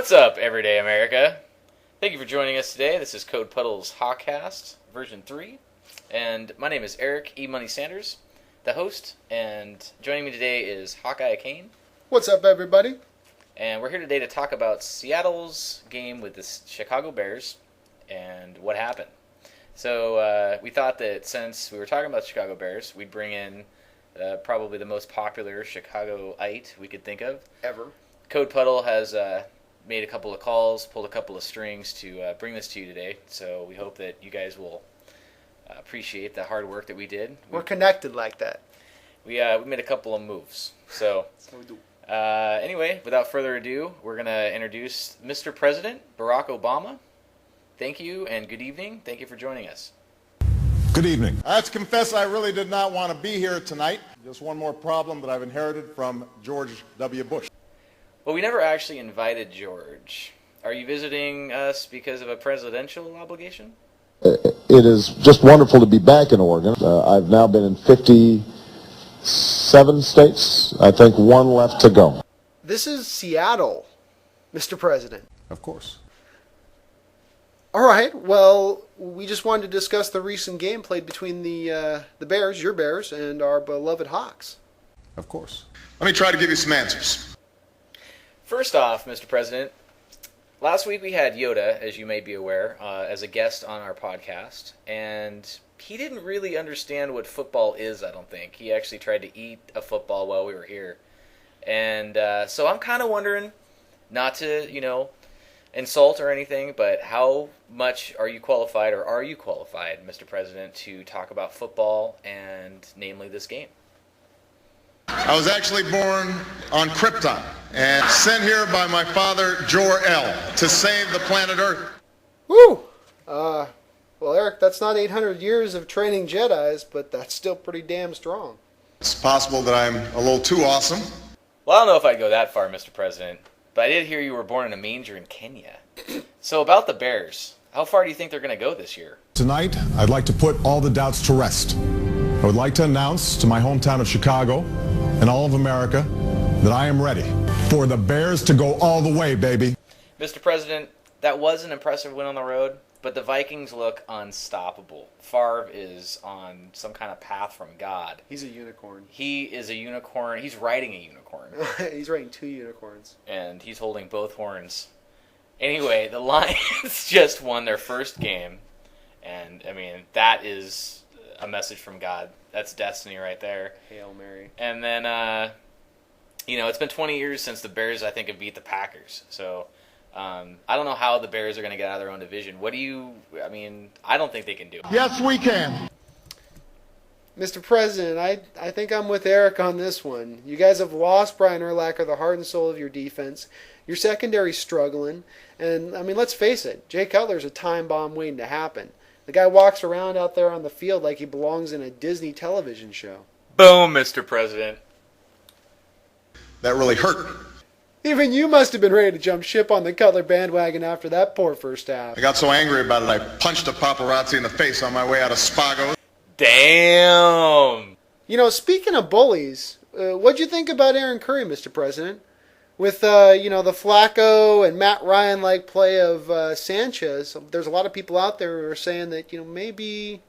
What's up, everyday America? Thank you for joining us today. This is Code Puddle's Hawkcast, version 3. And my name is Eric E. Money Sanders, the host. And joining me today is Hawkeye Kane. What's up, everybody? And we're here today to talk about Seattle's game with the Chicago Bears and what happened. So we thought that since we were talking about the Chicago Bears, we'd bring in probably the most popular Chicagoite we could think of. Ever. Code Puddle has made a couple of calls, pulled a couple of strings to bring this to you today. So we hope that you guys will appreciate the hard work that we did. We're connected like that. We made a couple of moves. So we do. Anyway, without further ado, we're going to introduce Mr. President Barack Obama. Thank you and good evening. Thank you for joining us. Good evening. I have to confess I really did not want to be here tonight. Just one more problem that I've inherited from George W. Bush. Well, we never actually invited George. Are you visiting us because of a presidential obligation? It is just wonderful to be back in Oregon. I've now been in 57 states. I think one left to go. This is Seattle, Mr. President. Of course. All right, well, we just wanted to discuss the recent game played between the Bears, your Bears, and our beloved Hawks. Of course. Let me try to give you some answers. First off, Mr. President, last week we had Yoda, as you may be aware, as a guest on our podcast, and he didn't really understand what football is, I don't think. He actually tried to eat a football while we were here. And so I'm kind of wondering, not to, insult or anything, but how much are you qualified, Mr. President, to talk about football and namely this game? I was actually born on Krypton and sent here by my father, Jor-El, to save the planet Earth. Woo! Well, Eric, that's not 800 years of training Jedis, but that's still pretty damn strong. It's possible that I'm a little too awesome. Well, I don't know if I'd go that far, Mr. President, but I did hear you were born in a manger in Kenya. So about the Bears, how far do you think they're going to go this year? Tonight, I'd like to put all the doubts to rest. I would like to announce to my hometown of Chicago and all of America that I am ready for the Bears to go all the way, baby. Mr. President, that was an impressive win on the road, but the Vikings look unstoppable. Favre is on some kind of path from God. He's a unicorn. He is a unicorn. He's riding a unicorn. He's riding two unicorns. And he's holding both horns. Anyway, the Lions just won their first game. And, that is a message from God. That's destiny right there. Hail Mary. And then, it's been 20 years since the Bears, I think, have beat the Packers. So, I don't know how the Bears are going to get out of their own division. I don't think they can do it. Yes, we can. Mr. President, I think I'm with Eric on this one. You guys have lost Brian Urlacher, the heart and soul of your defense. Your secondary's struggling. And, let's face it, Jay Cutler's a time bomb waiting to happen. The guy walks around out there on the field like he belongs in a Disney television show. Boom, Mr. President. That really hurt. Even you must have been ready to jump ship on the Cutler bandwagon after that poor first half. I got so angry about it, I punched a paparazzi in the face on my way out of Spago. Damn! Speaking of bullies, what'd you think about Aaron Curry, Mr. President? With, the Flacco and Matt Ryan-like play of Sanchez, there's a lot of people out there who are saying that, maybe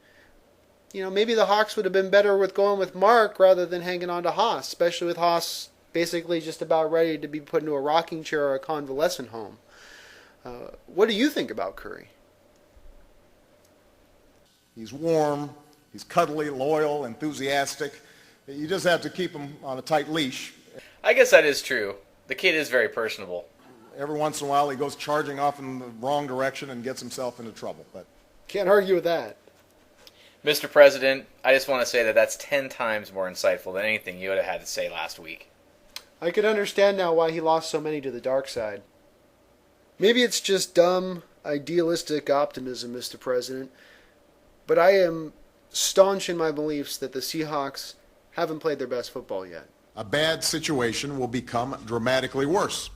the Hawks would have been better with going with Mark rather than hanging on to Haas, especially with Haas basically just about ready to be put into a rocking chair or a convalescent home. What do you think about Curry? He's warm, he's cuddly, loyal, enthusiastic. You just have to keep him on a tight leash. I guess that is true. The kid is very personable. Every once in a while he goes charging off in the wrong direction and gets himself into trouble. But can't argue with that. Mr. President, I just want to say that that's 10 times more insightful than anything Yoda had to say last week. I can understand now why he lost so many to the dark side. Maybe it's just dumb, idealistic optimism, Mr. President, but I am staunch in my beliefs that the Seahawks haven't played their best football yet. a bad situation will become dramatically worse.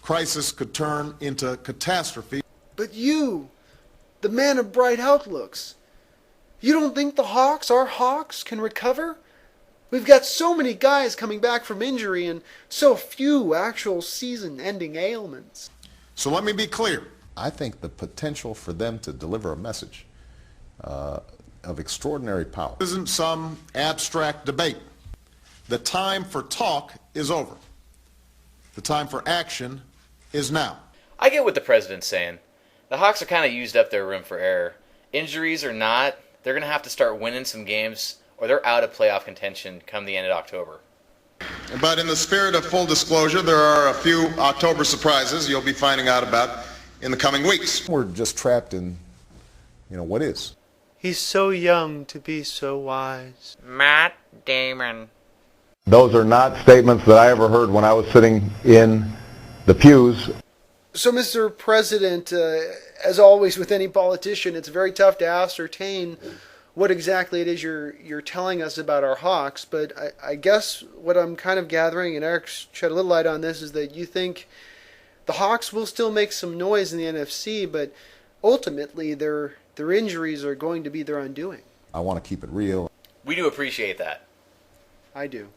Crisis could turn into catastrophe. But you, the man of bright outlooks, you don't think the Hawks, our Hawks, can recover? We've got so many guys coming back from injury and so few actual season-ending ailments. So let me be clear. I think the potential for them to deliver a message of extraordinary power. This isn't some abstract debate. The time for talk is over. The time for action is now. I get what the president's saying. The Hawks are kind of used up their room for error. Injuries or not, they're going to have to start winning some games or they're out of playoff contention come the end of October. But in the spirit of full disclosure, there are a few October surprises you'll be finding out about in the coming weeks. We're just trapped in, what is. He's so young to be so wise. Matt Damon. Those are not statements that I ever heard when I was sitting in the pews. So, Mr. President, as always with any politician, it's very tough to ascertain what exactly it is you're telling us about our Hawks. But I guess what I'm kind of gathering, and Eric shed a little light on this, is that you think the Hawks will still make some noise in the NFC, but ultimately their injuries are going to be their undoing. I want to keep it real. We do appreciate that. I do.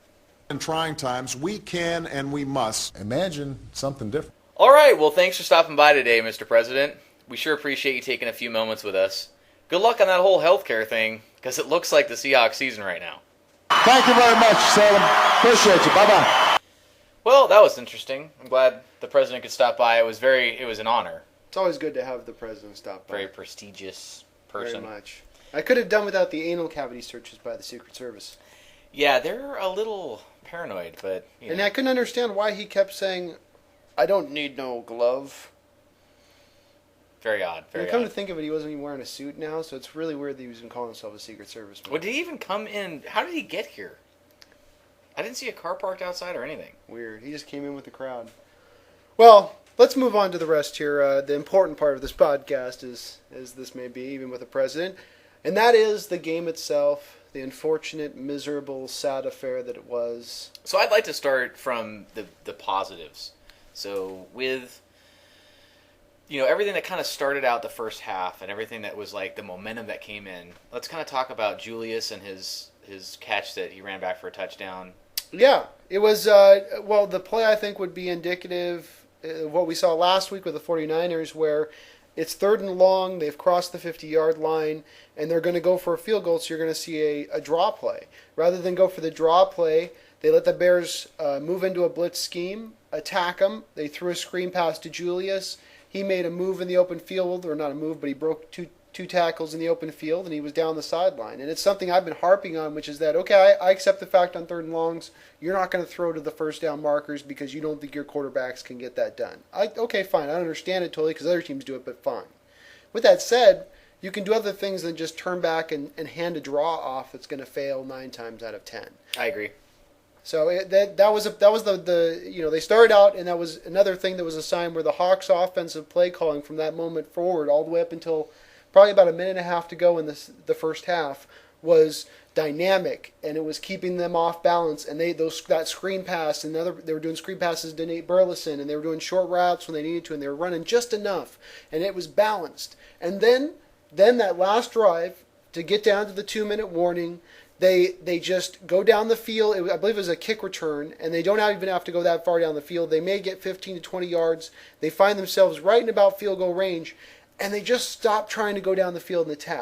In trying times, we can and we must Imagine something different. All right, well, thanks for stopping by today, Mr. President. We sure appreciate you taking a few moments with us. Good luck on that whole healthcare thing, because it looks like the Seahawks season right now. Thank you very much, Salem. Appreciate you. Bye-bye. Well, that was interesting. I'm glad the president could stop by. It was an honor. It's always good to have the president stop by. Very prestigious person. Very much. I could have done without the anal cavity searches by the Secret Service. Yeah, they're a little paranoid, but... And I couldn't understand why he kept saying, I don't need no glove. Very odd, very Come odd. to think of it, he wasn't even wearing a suit now, so it's really weird that he was even calling himself a Secret Serviceman. Well, did he even come in? How did he get here? I didn't see a car parked outside or anything. Weird. He just came in with the crowd. Well, let's move on to the rest here. The important part of this podcast is, as this may be, even with the president, and that is the game itself, the unfortunate, miserable, sad affair that it was. So I'd like to start from the positives. So with everything that kind of started out the first half and everything that was like the momentum that came in, let's kind of talk about Julius and his catch that he ran back for a touchdown. Yeah, it was, the play I think would be indicative of what we saw last week with the 49ers, where it's 3rd and long, they've crossed the 50-yard line, and they're going to go for a field goal, so you're going to see a draw play. Rather than go for the draw play, they let the Bears move into a blitz scheme, attack them. They threw a screen pass to Julius. He made a move in the open field, or not a move, but he broke two tackles in the open field, and he was down the sideline. And it's something I've been harping on, which is that, okay, I accept the fact on 3rd and longs, you're not going to throw to the first down markers because you don't think your quarterbacks can get that done. Okay, fine, I understand it totally because other teams do it, but fine. With that said, you can do other things than just turn back and hand a draw off that's going to fail 9 times out of 10. I agree. So that was the they started out, and that was another thing that was a sign where the Hawks' offensive play calling from that moment forward, all the way up until probably about a minute and a half to go in the first half, was dynamic, and it was keeping them off balance. And that screen pass, they were doing screen passes to Nate Burleson, and they were doing short routes when they needed to, and they were running just enough, and it was balanced. And then that last drive to get down to the 2-minute warning. They just go down the field. I believe it was a kick return, and they don't even have to go that far down the field. They may get 15 to 20 yards. They find themselves right in about field goal range, and they just stop trying to go down the field and attack.